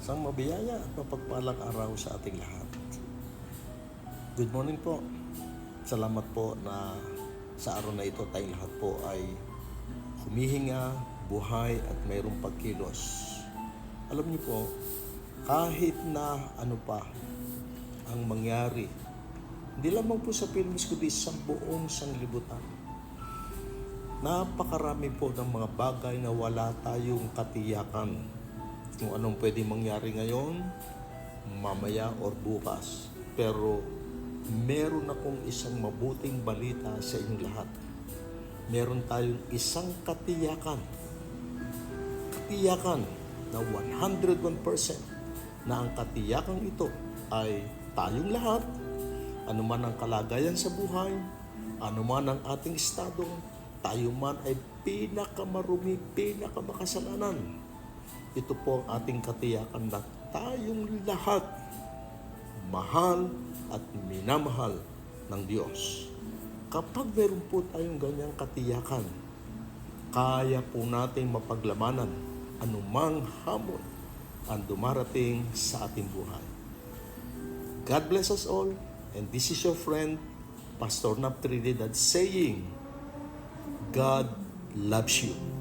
Isang mabiyaya at mapagpalang araw sa ating lahat. Good morning po. Salamat po na sa araw na ito tayong lahat po ay humihinga, buhay at mayroong pagkilos. Alam niyo po, kahit na ano pa ang mangyari, hindi lamang po sa Pilipinas kundi sa buong sanglibutan. Napakarami po ng mga bagay na wala tayong katiyakan kung anong pwede mangyari ngayon, mamaya or bukas. Pero meron akong isang mabuting balita sa inyong lahat. Meron tayong isang katiyakan na 101% na ang katiyakan ito ay tayong lahat, anuman ang kalagayan sa buhay, anuman ang ating estado, tayo man ay pinakamarumi, pinakamakasalanan. Ito po ang ating katiyakan na tayong lahat mahal at minamahal ng Diyos. Kapag meron po tayong ganyang katiyakan, kaya po natin mapaglamanan anumang hamon ang dumarating sa ating buhay. God bless us all, and this is your friend, Pastor Nap Trinidad saying, God loves you.